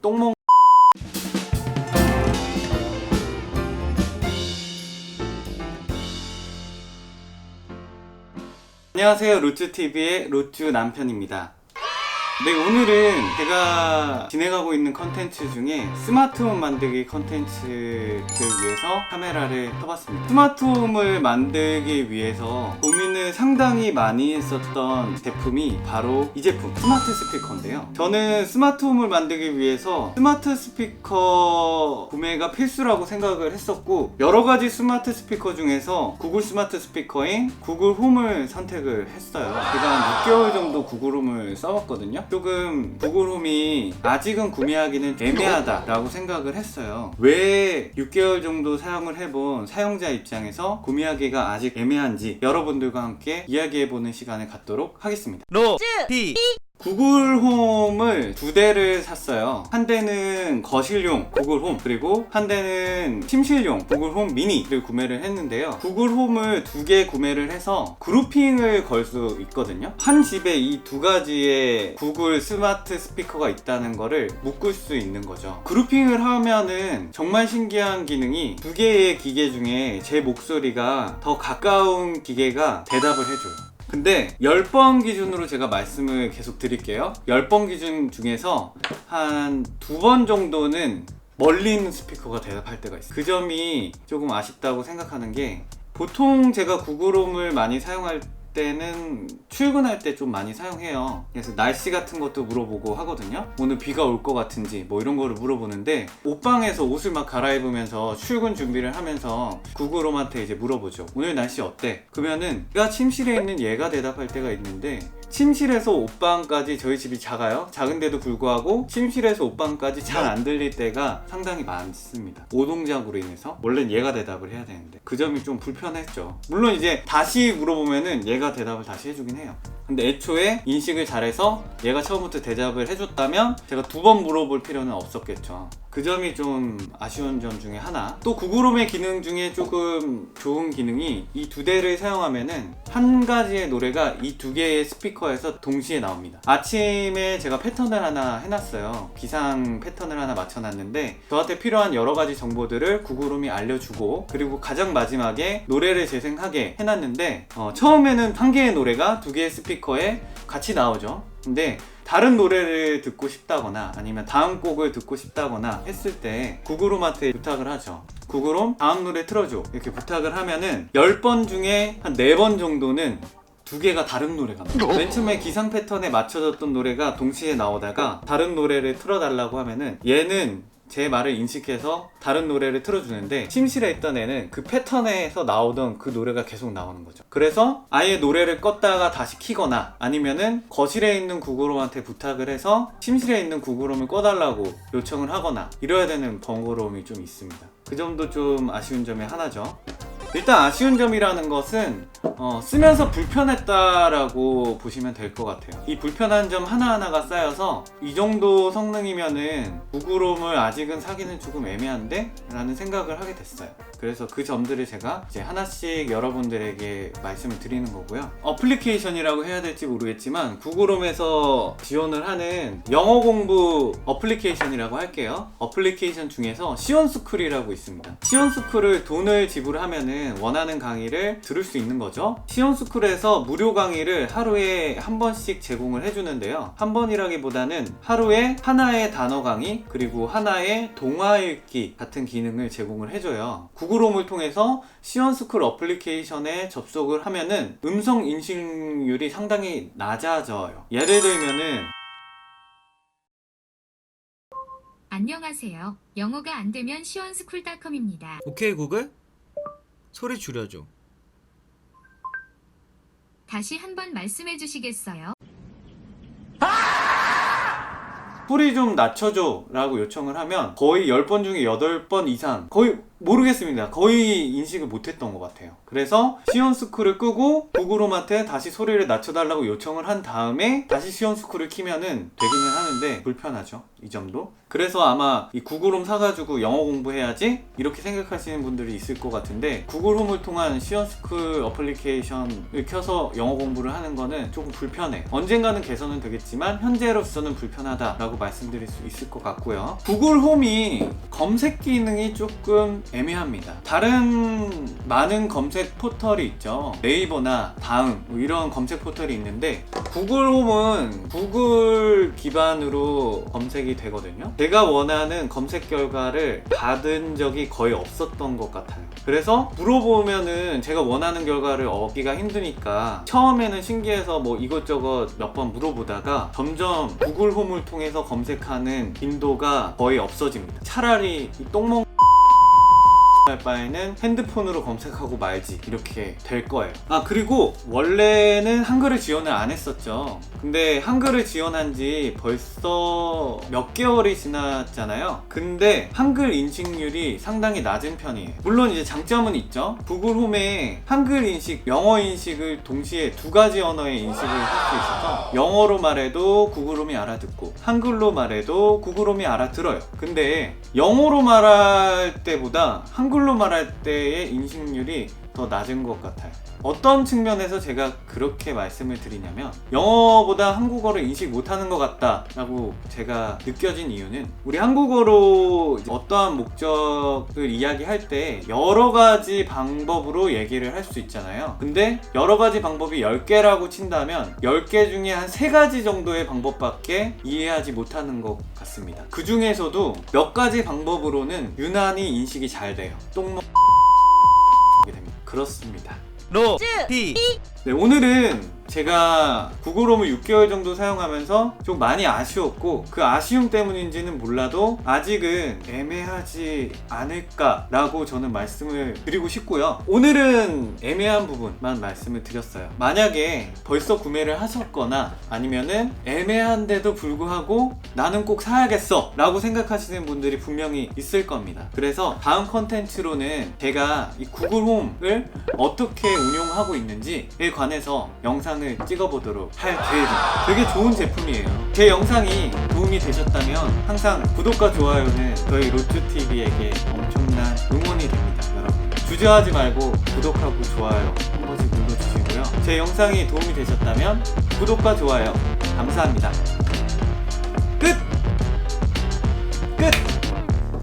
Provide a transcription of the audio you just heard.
똥멍. 안녕하세요, 루쭈TV의 루쭈 남편입니다. 네, 오늘은 제가 진행하고 있는 컨텐츠 중에 스마트홈 만들기 컨텐츠를 위해서 카메라를 켜봤습니다. 스마트홈을 만들기 위해서 고민을 상당히 많이 했었던 제품이 바로 이 제품, 스마트 스피커인데요. 저는 스마트홈을 만들기 위해서 스마트 스피커 구매가 필수라고 생각을 했었고, 여러가지 스마트 스피커 중에서 구글 스마트 스피커인 구글 홈을 선택을 했어요. 제가 한 6개월 정도 구글 홈을 써봤거든요. 조금 구글 홈이 아직은 구매하기는 애매하다라고 생각을 했어요. 왜 6개월 정도 사용을 해본 사용자 입장에서 구매하기가 아직 애매한지 여러분들과 함께 이야기해보는 시간을 갖도록 하겠습니다. 구글 홈을 두 대를 샀어요. 한 대는 거실용 구글 홈, 그리고 한 대는 침실용 구글 홈 미니를 구매를 했는데요. 구글 홈을 두 개 구매를 해서 그룹핑을 걸 수 있거든요. 한 집에 이 두 가지의 구글 스마트 스피커가 있다는 거를 묶을 수 있는 거죠. 그룹핑을 하면은 정말 신기한 기능이, 두 개의 기계 중에 제 목소리가 더 가까운 기계가 대답을 해줘요. 근데 10번 기준으로 제가 말씀을 계속 드릴게요. 10번 기준 중에서 한 2번 정도는 멀리 있는 스피커가 대답할 때가 있어요. 그 점이 조금 아쉽다고 생각하는 게, 보통 제가 구글홈을 많이 사용할 때는 출근할 때 좀 많이 사용해요. 그래서 날씨 같은 것도 물어보고 하거든요. 오늘 비가 올 것 같은지 뭐 이런 거를 물어보는데, 옷방에서 옷을 막 갈아입으면서 출근 준비를 하면서 구글홈한테 이제 물어보죠. 오늘 날씨 어때? 그러면은 얘가 침실에 있는 얘가 대답할 때가 있는데, 침실에서 옷방까지, 저희 집이 작아요. 작은데도 불구하고 침실에서 옷방까지 잘 안 들릴 때가 상당히 많습니다. 오동작으로 인해서. 원래는 얘가 대답을 해야 되는데 그 점이 좀 불편했죠. 물론 이제 다시 물어보면은 얘가 대답을 다시 해주긴 해요. 근데 애초에 인식을 잘해서 얘가 처음부터 대답을 해줬다면 제가 2번 물어볼 필요는 없었겠죠. 그 점이 좀 아쉬운 점 중에 하나. 또 구글홈의 기능 중에 조금 좋은 기능이, 이 두 대를 사용하면은 한 가지의 노래가 이 두 개의 스피커에서 동시에 나옵니다. 아침에 제가 패턴을 하나 해놨어요. 기상 패턴을 하나 맞춰놨는데, 저한테 필요한 여러 가지 정보들을 구글홈이 알려주고, 그리고 가장 마지막에 노래를 재생하게 해놨는데, 처음에는 한 개의 노래가 두 개의 스피커에 같이 나오죠. 근데 다른 노래를 듣고 싶다거나 아니면 다음 곡을 듣고 싶다거나 했을 때 구글홈한테 부탁을 하죠. 구글홈 다음 노래 틀어줘, 이렇게 부탁을 하면은 10번 중에 한 4번 정도는 두 개가 다른 노래가 나와요. 맨 처음에 기상 패턴에 맞춰졌던 노래가 동시에 나오다가 다른 노래를 틀어달라고 하면은 얘는 제 말을 인식해서 다른 노래를 틀어주는데, 침실에 있던 애는 그 패턴에서 나오던 그 노래가 계속 나오는 거죠. 그래서 아예 노래를 껐다가 다시 켜거나, 아니면은 거실에 있는 구글홈한테 부탁을 해서 침실에 있는 구글홈을 꺼달라고 요청을 하거나 이래야 되는 번거로움이 좀 있습니다. 그 점도 좀 아쉬운 점의 하나죠. 일단 아쉬운 점이라는 것은 쓰면서 불편했다라고 보시면 될 것 같아요. 이 불편한 점 하나하나가 쌓여서 이 정도 성능이면은 구글홈을 아직은 사기는 조금 애매한데? 라는 생각을 하게 됐어요. 그래서 그 점들을 제가 이제 하나씩 여러분들에게 말씀을 드리는 거고요. 어플리케이션이라고 해야 될지 모르겠지만 구글홈에서 지원을 하는 영어 공부 어플리케이션이라고 할게요. 어플리케이션 중에서 시온스쿨이라고 있습니다. 시온스쿨을 돈을 지불하면은 원하는 강의를 들을 수 있는 거죠. 시온스쿨에서 무료 강의를 하루에 한 번씩 제공을 해주는데요. 한 번이라기보다는 하루에 하나의 단어 강의, 그리고 하나의 동화 읽기 같은 기능을 제공을 해줘요. 구글홈을 통해서 시온스쿨 어플리케이션에 접속을 하면은 음성 인식률이 상당히 낮아져요. 예를 들면은, 안녕하세요. 영어가 안 되면 시원스쿨닷컴입니다. 오케이 구글? 소리 줄여줘. 다시 한번 말씀해 주시겠어요? 소리 좀 낮춰줘 라고 요청을 하면 거의 10번 중에 8번 이상, 거의 모르겠습니다. 거의 인식을 못했던 것 같아요. 그래서 시온스쿨을 끄고 구글홈한테 다시 소리를 낮춰달라고 요청을 한 다음에 다시 시온스쿨을 키면은 되기는 하는데 불편하죠. 이 점도. 그래서 아마 이 구글홈 사가지고 영어 공부해야지 이렇게 생각하시는 분들이 있을 것 같은데, 구글홈을 통한 시온스쿨 어플리케이션을 켜서 영어 공부를 하는 거는 조금 불편해. 언젠가는 개선은 되겠지만 현재로서는 불편하다라고 말씀드릴 수 있을 것 같고요. 구글홈이 검색 기능이 조금 애매합니다. 다른 많은 검색 포털이 있죠. 네이버나 다음 뭐 이런 검색 포털이 있는데, 구글홈은 구글 기반으로 검색이 되거든요. 제가 원하는 검색 결과를 받은 적이 거의 없었던 것 같아요. 그래서 물어보면은 제가 원하는 결과를 얻기가 힘드니까 처음에는 신기해서 뭐 이것저것 몇 번 물어보다가 점점 구글홈을 통해서 검색하는 빈도가 거의 없어집니다. 차라리 이 똥멍 할 바에는 핸드폰으로 검색하고 말지 이렇게 될 거예요. 그리고 원래는 한글을 지원을 안 했었죠. 근데 한글을 지원한 지 벌써 몇 개월이 지났잖아요. 근데 한글 인식률이 상당히 낮은 편이에요. 물론 이제 장점은 있죠. 구글홈에 한글 인식, 영어 인식을 동시에 두 가지 언어의 인식을 할 수 있어서 영어로 말해도 구글홈이 알아듣고 한글로 말해도 구글홈이 알아들어요. 근데 영어로 말할 때보다 한글로 말할 때의 인식률이 더 낮은 것 같아요. 어떤 측면에서 제가 그렇게 말씀을 드리냐면, 영어보다 한국어를 인식 못하는 것 같다 라고 제가 느껴진 이유는, 우리 한국어로 어떠한 목적을 이야기할 때 여러 가지 방법으로 얘기를 할 수 있잖아요. 근데 여러 가지 방법이 10개라고 친다면 10개 중에 한 3가지 정도의 방법밖에 이해하지 못하는 것 같습니다. 그 중에서도 몇 가지 방법으로는 유난히 인식이 잘 돼요. 똥먹 됩니다. 그렇습니다. 네, 오늘은 제가 구글홈을 6개월 정도 사용하면서 좀 많이 아쉬웠고, 그 아쉬움 때문인지는 몰라도 아직은 애매하지 않을까 라고 저는 말씀을 드리고 싶고요. 오늘은 애매한 부분만 말씀을 드렸어요. 만약에 벌써 구매를 하셨거나 아니면은 애매한데도 불구하고 나는 꼭 사야겠어 라고 생각하시는 분들이 분명히 있을 겁니다. 그래서 다음 컨텐츠로는 제가 이 구글홈을 어떻게 운용하고 있는지에 관해서 영상을 찍어보도록 할 계획입니다. 되게 좋은 제품이에요. 제 영상이 도움이 되셨다면 항상 구독과 좋아요는 저희 로투TV에게 엄청난 응원이 됩니다. 여러분 주저하지 말고 구독하고 좋아요 한 번씩 눌러주시고요. 제 영상이 도움이 되셨다면 구독과 좋아요 감사합니다. 끝!